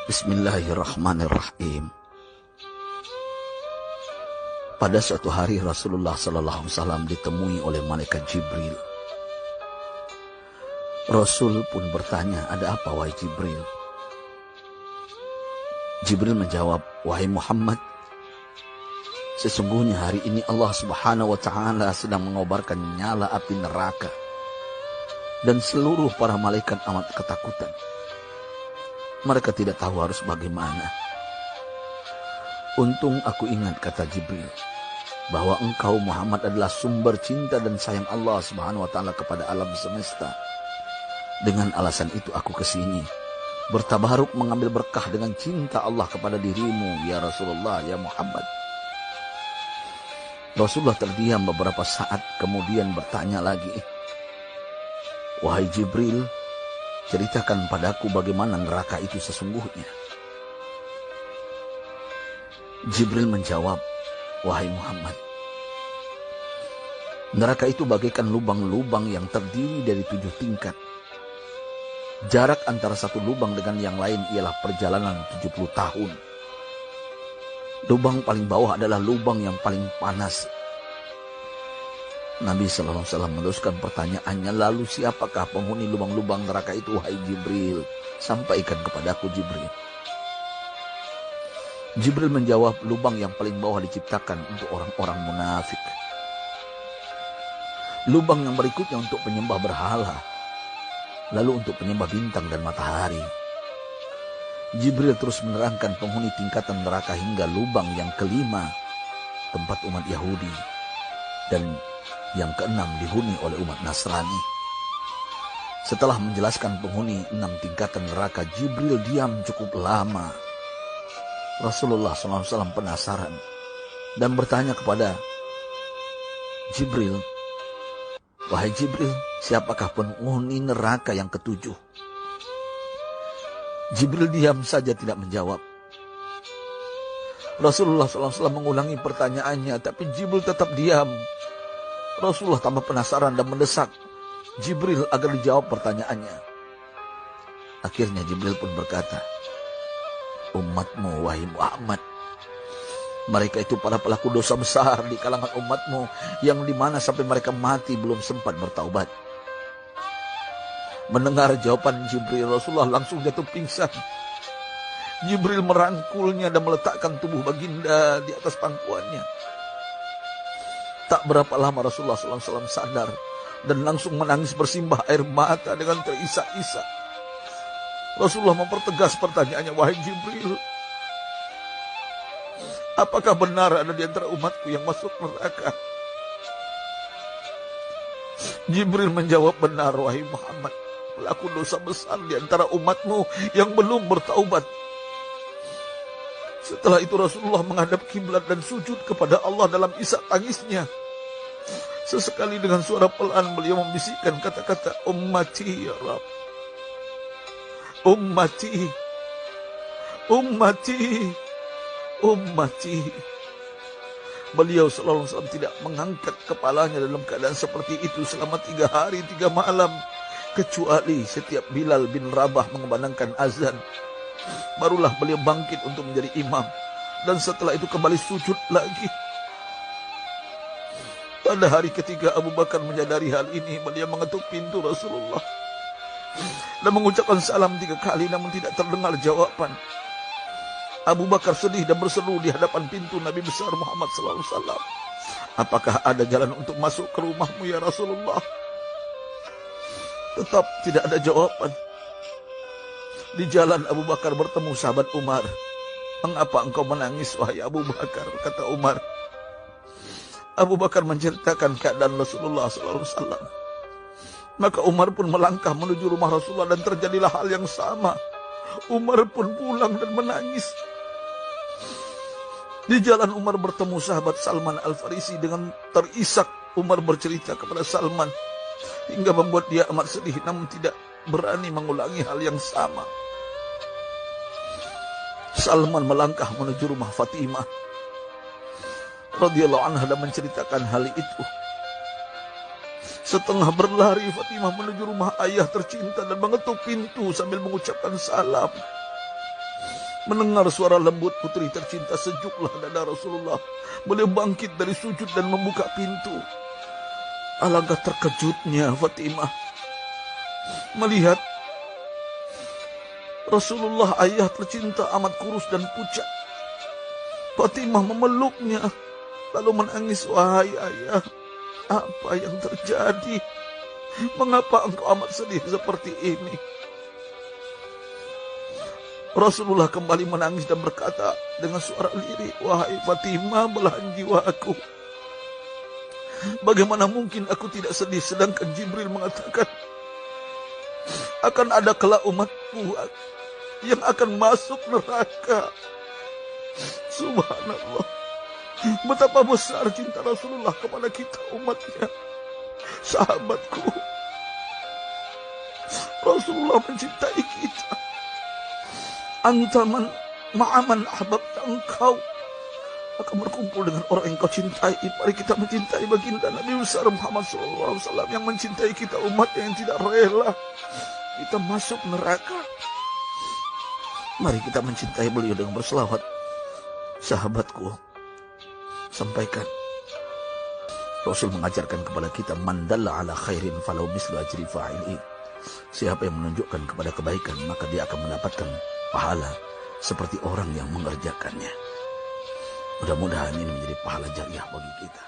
Bismillahirrahmanirrahim. Pada suatu hari Rasulullah SAW ditemui oleh malaikat Jibril. Rasul pun bertanya, "Ada apa wahai Jibril?" Jibril menjawab, "Wahai Muhammad, sesungguhnya hari ini Allah Subhanahu wa Ta'ala sedang mengobarkan nyala api neraka, dan seluruh para malaikat amat ketakutan. Mereka tidak tahu harus bagaimana. Untung aku ingat," kata Jibril, "bahwa engkau Muhammad adalah sumber cinta dan sayang Allah Subhanahu wa Ta'ala kepada alam semesta. Dengan alasan itu aku kesini, bertabaruk mengambil berkah dengan cinta Allah kepada dirimu, ya Rasulullah, ya Muhammad." Rasulullah terdiam beberapa saat, kemudian bertanya lagi, "Wahai Jibril, ceritakan padaku bagaimana neraka itu sesungguhnya." Jibril menjawab, "Wahai Muhammad, neraka itu bagaikan lubang-lubang yang terdiri dari 7 tingkat. Jarak antara satu lubang dengan yang lain ialah perjalanan 70 tahun. Lubang paling bawah adalah lubang yang paling panas." Nabi SAW meneruskan pertanyaannya, "Lalu siapakah penghuni lubang-lubang neraka itu wahai Jibril? Sampaikan kepadaku Jibril." Jibril menjawab, "Lubang yang paling bawah diciptakan untuk orang-orang munafik. Lubang yang berikutnya untuk penyembah berhala. Lalu untuk penyembah bintang dan matahari." Jibril terus menerangkan penghuni tingkatan neraka hingga lubang yang kelima, tempat umat Yahudi, dan yang keenam dihuni oleh umat Nasrani. Setelah menjelaskan penghuni 6 tingkatan neraka, Jibril diam cukup lama. Rasulullah SAW penasaran dan bertanya kepada Jibril, "Wahai Jibril, siapakah penghuni neraka yang ke-7?" Jibril diam saja tidak menjawab. Rasulullah SAW mengulangi pertanyaannya, tapi Jibril tetap diam. Rasulullah tambah penasaran dan mendesak Jibril agar dijawab pertanyaannya. Akhirnya Jibril pun berkata, "Umatmu wahai Muhammad, mereka itu para pelaku dosa besar di kalangan umatmu, yang dimana sampai mereka mati belum sempat bertaubat." Mendengar jawaban Jibril, Rasulullah langsung jatuh pingsan. Jibril merangkulnya dan meletakkan tubuh baginda di atas pangkuannya. Tak berapa lama Rasulullah SAW sadar dan langsung menangis bersimbah air mata dengan terisak-isak. Rasulullah mempertegas pertanyaannya, "Wahai Jibril, apakah benar ada di antara umatku yang masuk neraka?" Jibril menjawab, "Benar wahai Muhammad, pelaku dosa besar di antara umatmu yang belum bertaubat." Setelah itu Rasulullah menghadap kiblat dan sujud kepada Allah dalam isak tangisnya. Sesekali dengan suara pelan beliau membisikkan kata-kata, "Ummati ya Rabb, ummati, ummati, ummati." Beliau SAW tidak mengangkat kepalanya dalam keadaan seperti itu selama 3 hari 3 malam. Kecuali setiap Bilal bin Rabah mengumandangkan azan, barulah beliau bangkit untuk menjadi imam. Dan setelah itu kembali sujud lagi. Pada hari ketiga Abu Bakar menyadari hal ini, beliau mengetuk pintu Rasulullah dan mengucapkan salam 3 kali namun tidak terdengar jawaban. Abu Bakar sedih dan berseru di hadapan pintu Nabi besar Muhammad SAW, "Apakah ada jalan untuk masuk ke rumahmu ya Rasulullah?" Tetap tidak ada jawaban. Di jalan Abu Bakar bertemu sahabat Umar. "Mengapa engkau menangis wahai Abu Bakar?" kata Umar. Abu Bakar menceritakan keadaan Rasulullah SAW. Maka Umar pun melangkah menuju rumah Rasulullah dan terjadilah hal yang sama. Umar pun pulang dan menangis. Di jalan Umar bertemu sahabat Salman Al-Farisi. Dengan terisak Umar bercerita kepada Salman hingga membuat dia amat sedih, namun tidak berani mengulangi hal yang sama. Salman melangkah menuju rumah Fatimah radhiyallahu anha dan menceritakan hal itu. Setengah berlari Fatimah menuju rumah ayah tercinta dan mengetuk pintu sambil mengucapkan salam. Mendengar suara lembut putri tercinta, sejuklah dada Rasulullah. Beliau bangkit dari sujud dan membuka pintu. Alangkah terkejutnya Fatimah melihat Rasulullah, ayah tercinta, amat kurus dan pucat. Fatimah memeluknya lalu menangis. Wahai ayah, apa yang terjadi? Mengapa engkau amat sedih seperti ini? Rasulullah kembali menangis dan berkata dengan suara lirih, wahai Fatimah, belahan jiwaku, bagaimana mungkin aku tidak sedih sedangkan Jibril mengatakan akan ada kelak umatku yang akan masuk neraka. Subhanallah, betapa besar cinta Rasulullah kepada kita umatnya. Sahabatku, Rasulullah mencintai kita. Antaman ma'aman ahbabta, engkau akan berkumpul dengan orang yang kau cintai. Mari kita mencintai baginda Nabi besar Muhammad SAW yang mencintai kita umat yang tidak rela kita masuk neraka. Mari kita mencintai beliau dengan berselawat. Sahabatku, sampaikan, Rasul mengajarkan kepada kita, man dalla ala khairin falau mislu ajri fa'ili. Siapa yang menunjukkan kepada kebaikan, maka dia akan mendapatkan pahala seperti orang yang mengerjakannya. Mudah-mudahan ini menjadi pahala jariah bagi kita.